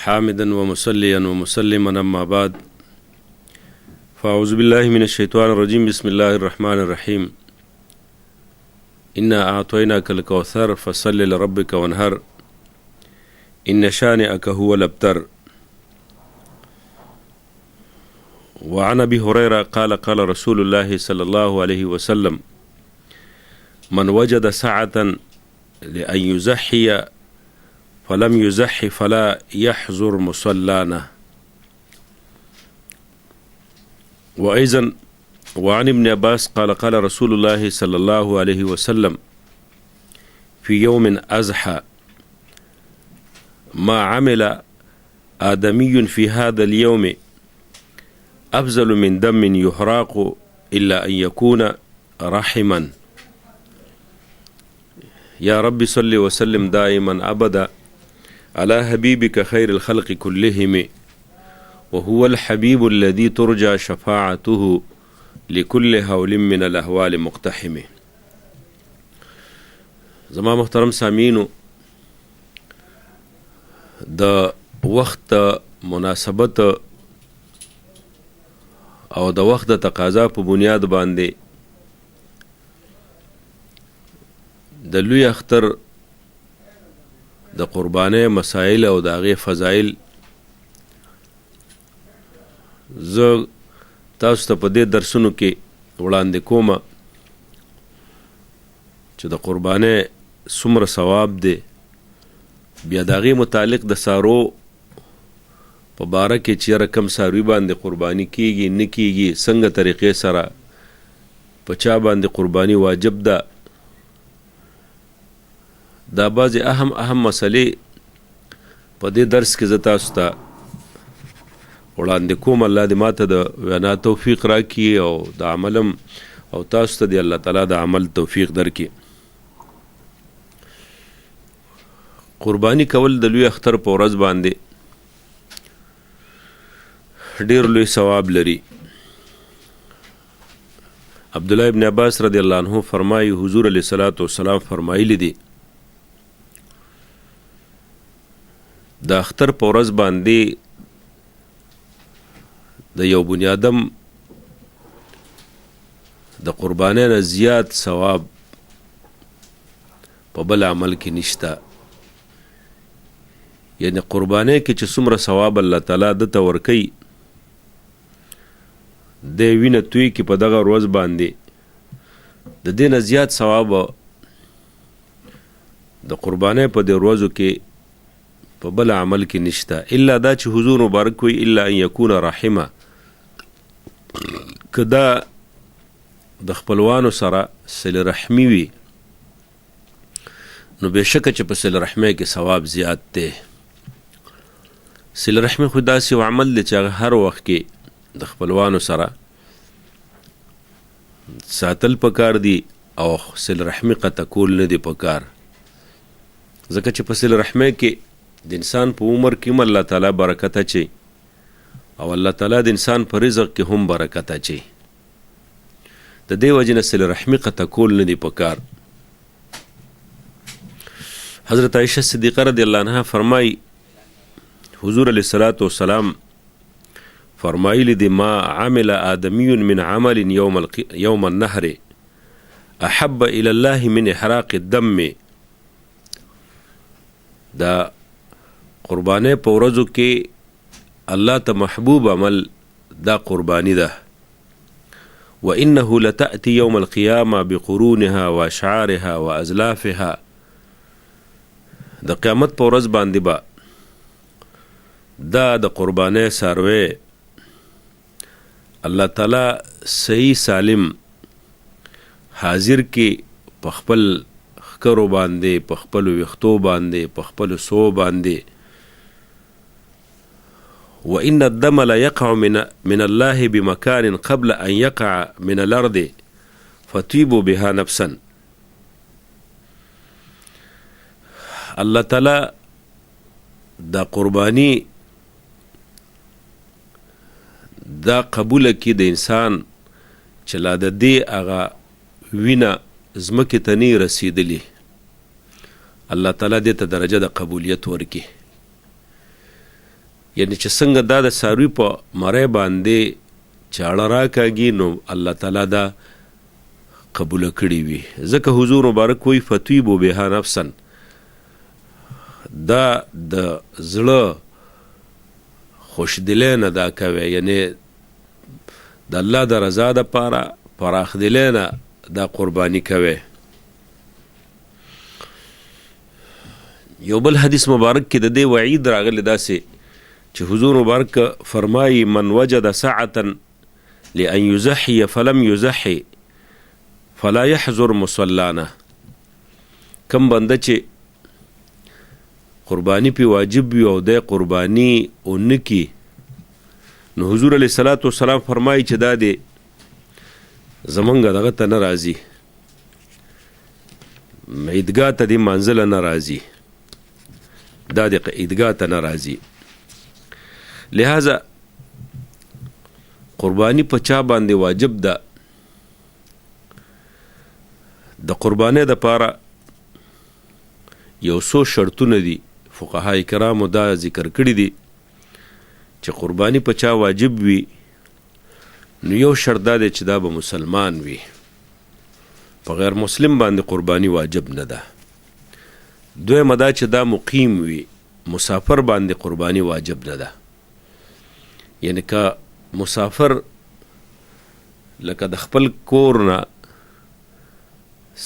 حامدا ومصليا ومسلما أما بعد فأعوذ بالله من الشيطان الرجيم بسم الله الرحمن الرحيم إنا أعطيناك الكوثر فصل لربك وانهر إن شانئك هو الأبتر. وعن أبي هريرة قال قال رسول الله صلى الله عليه وسلم من وجد سعة لأن يزحي فلم يزحي فلا يحضر مصلانا. وأيضا وعن ابن عباس قال قال رسول الله صلى الله عليه وسلم في يوم أزحى ما عمل آدمي في هذا اليوم أفضل من دم يحرق إلا أن يكون رحما. يا رب صل وسلم دائما أبدا على حبيبك خير الخلق كلهم وهو الحبيب الذي ترجى شفاعته لكل هول من الأهوال مقتحم. زما محترم سامعینو، د وخت مناسبت او د وخت د تقاضا په بنیاد باندې د لوی اختر د قربانۍ مسائل او د هغې فضایل زه تاسو ته په دې درسونو کې وړاندې کومه چې د قربانۍ څومره ثواب دی، بیا د هغې متعلق د سارو په باره کې چې یاره کم څاروي باندې قرباني کیږي نه کیږي، څنګه طریقې سره په چا باندې قرباني واجب ده، دا بعضې اهم مسلې په دې درس کې زه تاسو ته وړاندې کوم. الله دې ماته د وینا توفیق راکړي او د عملم او تاسو ته دې الله تعالی د عمل توفیق درکړي. قرباني کول د لوی اختر په ورځ باندې ډېر لوی ثواب لري. عبدالله ابن عباس رضی الله عنه فرمایي حضور علیه الصلاة والسلام فرمایلی دي د اختر په ورځ باندې د یو بني آدم د قربانۍ نه زیات ثواب په بل عمل کې نشته. یعنی قربانۍ کې چې څومره ثواب الله تعالی دته ورکوي د وینه توی کې په دغه ورځ باندې د دې نه زیات ثواب د قربانۍ په دې ورځو کې په بل عمل کې نشته، الا دا چې حضور مبارک وي الا ان یکون رحمه، که دا د خپلوانو سره صله رحمي وي نو بېشکه چې په صله رحمۍ کې ثواب زیات دی. صله رحمي خو داسې یو عمل دی چې هغه هر وخت کې د خپلوانو سره ساتل پکار دي او صله رحمي قطع کول نه دي پکار، ځکه چې په صله رحمۍ کې د انسان په عمر کې هم الله تعالی برکت اچي او الله تعالی د انسان په رزق کې هم برکت اچي. د دې وجې نه صله رحمي قطع کول نه دي پکار. حضرت عائشہ صدیقه رضی الله عنها فرمایي حضور علیه الصلاة والسلام فرمایلی دی ما عمل آدمی من عمل یوم النحر احب الى الله من احراق الدم. دا قربانۍ په ورځو کې الله ته محبوب عمل دا قربانی ده. وانه لتأتي يوم القيامة بقرونها واشعارها وازلافها. د قیامت په ورځ باندې با دا د قربانۍ څاروی الله تعالی صحیح سالم حاضر کې په خپل ښکرو باندې، په خپلو ویښتو باندې، په خپلو سو باندې. وإن الدم لا يقع من الله بمكان قبل أن يقع من الأرض فطيبوا بها نفسا. الله تعالی دا قربانی دا قبول کی د انسان چې لا د دې هغه وینه ځمکې ته نه رسیدلی، الله تعالی دې ته درجه د قبولیت ورکړي. یعنی چې څنګه دا د څاروي په مری باندې چاړه راکاږي نو الله تعالی دا قبوله کړې وي. ځکه حضور مبارک وایي فطیبوا بها نفسا، دا د زړه خوشدلی نه دا کوي، یعنی د الله د رضا دپاره پراخ دلی نه دا قرباني کوي. یو بل حدیث مبارک کې د دې وعید راغلی داسې چې حضور مبارک فرمایي من وجد سعة لأن يزحي فلم يزحي فلا يحضر مصلانا. کم بنده چې قربانی پی واجب وي او د قربانی اونکی نو حضور علیه الصلاۃ والسلام فرمایي چې دا دی زمونږ دغه ته نه راځي، عیدګاه ته د منزله نه راځي، دا د عیدګاه ته نه راځي. لہذا قربانی په چا باندې واجب ده؟ د قربانی دپاره یو څو شرطونه دي، فقهای کرامو دا ذکر کړي دي چې قربانی په چا واجب وي. نو یو شرط دا دی چې دا به مسلمان وي، په غیر مسلم باندې قربانی واجب نه ده. دویمه دا چې دا مقیم وي، مسافر باندې قربانی واجب نه ده. یعنی که مسافر لکه د خپل کور نه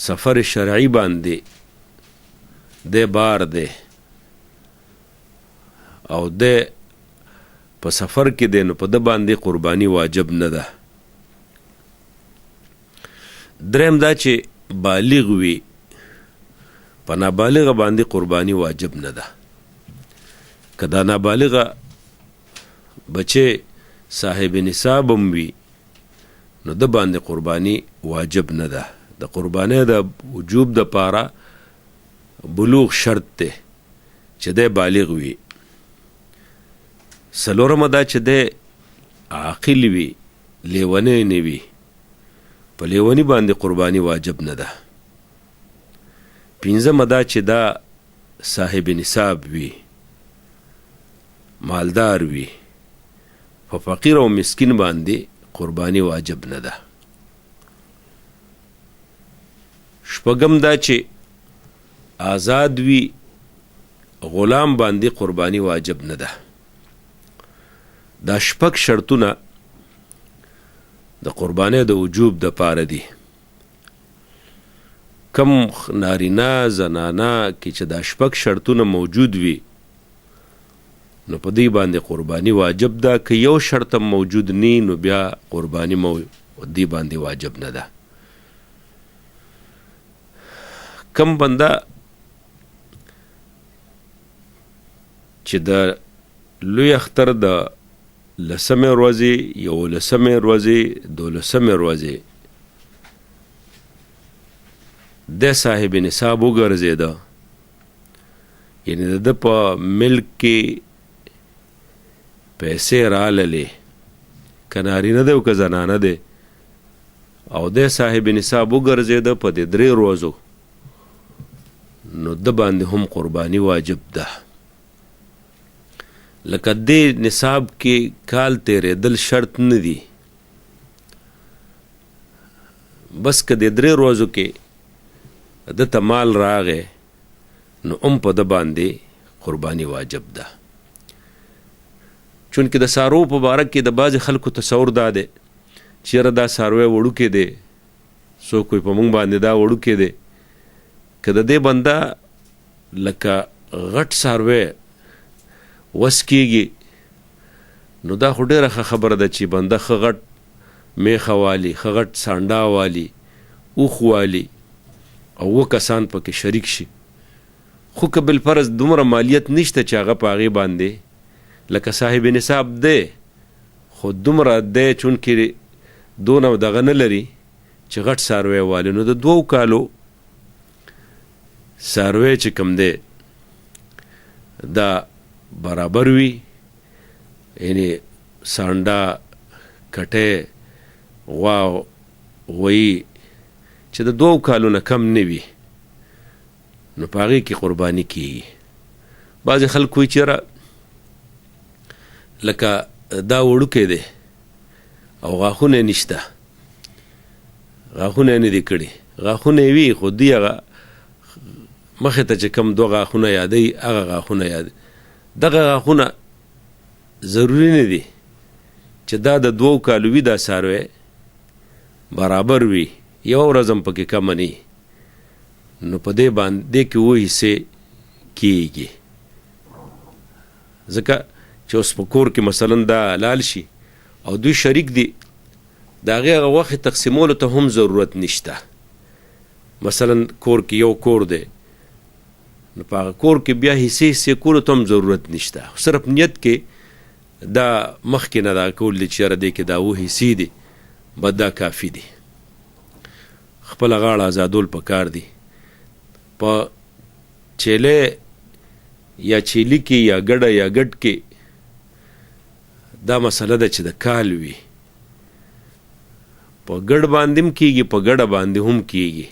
سفر شرعي باندې د بار دی او د په سفر کې دی نو په د باندې قربانی واجب نه ده. دریم دا چې بالغ وي، په نابالغه باندې قربانی واجب نه ده. که دا نابالغه بچه صاحب نصاب هم وي نو د باندې قربانی واجب نه ده. د قربانی د وجوب د پاره بلوغ شرط دی چې دی بالغ وي. څلورمه دا چې دی عاقل وي، لیونی نه وي، په لیونی باندې قربانی واجب نه ده. پنځمه دا چې دا صاحب نصاب وي، مالدار وي، په فقیر او مسکین باندې قربانی واجب نه ده. شپږم دا چې آزاد وي، غلام باندې قربانی واجب نه ده. دا شپږ شرطونه د قربانی د وجوب د پاره دي. کم نارینه زنانه کې چې دا شپږ شرطونه موجود وي نو په دې باندې قربانی واجب ده. که یو شرط موجود نی نو بیا قربانی دې باندې واجب نه ده. کم بنده چې د لوی اختر د لسمې ورځې، یولسمې ورځې، دولسمې ورځې د صاحب نصاب وګرځېده، یعنی د ده په ملک کې پیسې راللې، که نارینه دی او که زنانه دی، او د صاحب نصاب وګرځېده په دې 3 ورځو نو د باندې هم قربانی واجب ده. لکه دې نصاب کې کال تیرېدل شرط نه دي، بس که د 3 ورځو کې د ته مال راغی نو په د باندې قربانی واجب ده. چونکه د سارو په باره کې د بعضې خلکو تصور دا دی چې یاره دا څاروی وړوکی دی، څوک وایي په موږ باندې دا وړوکی دی. که د دې بنده لکه غټ څاروی وس کېږي نو دا خو ډېره ښه خبره ده چې بنده ښه غټ میخه والي، ښه غټ سانډا والي، اوښ والي او 2 کسان پکې شریک شي. خو که بالفرض دومره مالیت نشته چې هغه په هغې باندې لکه صاحب نصاب دی، خو دومره دی چونکې دونه دغه نه لري چې غټ څاروی والي، نو د 2 کالو څاروی چې کوم دی دا برابر وي، یعنی سانډا، کټی، غوا، غویي چې د 2 کالو نه کم نه وي نو په هغې کې قرباني کېږي. بعضې خلک وایي چې یاره لکه دا وړوکی دی او غاښونه یې نشته، غاښونه یې نه دي کړي، غاښونه یې وي خو دوی هغه مخې ته چې کوم دوه غاښونه یادوي هغه غاښونه یادوي. دغه غاښونه ضروري نه دي چې دا د 2 کالو وي دا څاروی برابر وي، یوه ورځ هم پکې کمه نه وي. نو په دې باندې کې 7 حصې کېږي، ځکه چې اوس په کور کې مثلا دا لال شي او دوی شریک دي، د هغې هغه وخت تقسیمولو ته هم ضرورت نشته. مثلا کور کې یو کور دی، نو په هغه کور کې بیا حصې کولو ته هم ضرورت نشته، صرف نیت کې دا مخکې نه دا کول دی چې یاره دې کې دا 7 حصې دي، بس دا کافي دي. خپله غاړه ازادول پکار دي. په چیلې یا چیلي کې یا ګډه یا ګډ کې دا مسله ده چې د کال وي، په ګډ باندې هم کېږي، په ګډه باندې هم کېږي،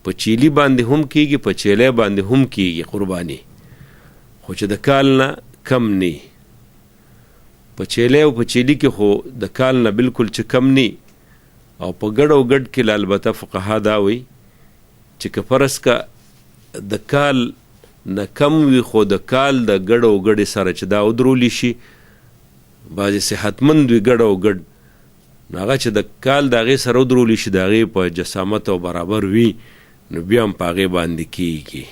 په چیلي باندې هم کېږي، په چیلې باندې هم کېږي قرباني، خو چې د کال نه کم نه. په چیلې او په چیلي کې خو د کال نه بالکل چې کم نه، او په ګډ او ګډ کې البته فقها دا وایي چې که فرض که د کال نه کم وي خو د کال د ګډ او ګډې سره چې دا ودرولی شي، بعضې صحتمند وي ګډ او ګډ، نو هغه چې د کال د هغې سره ودرولی شي د هغې په جسامت او برابر وي، نو بیا هم په هغې باندې کېږي.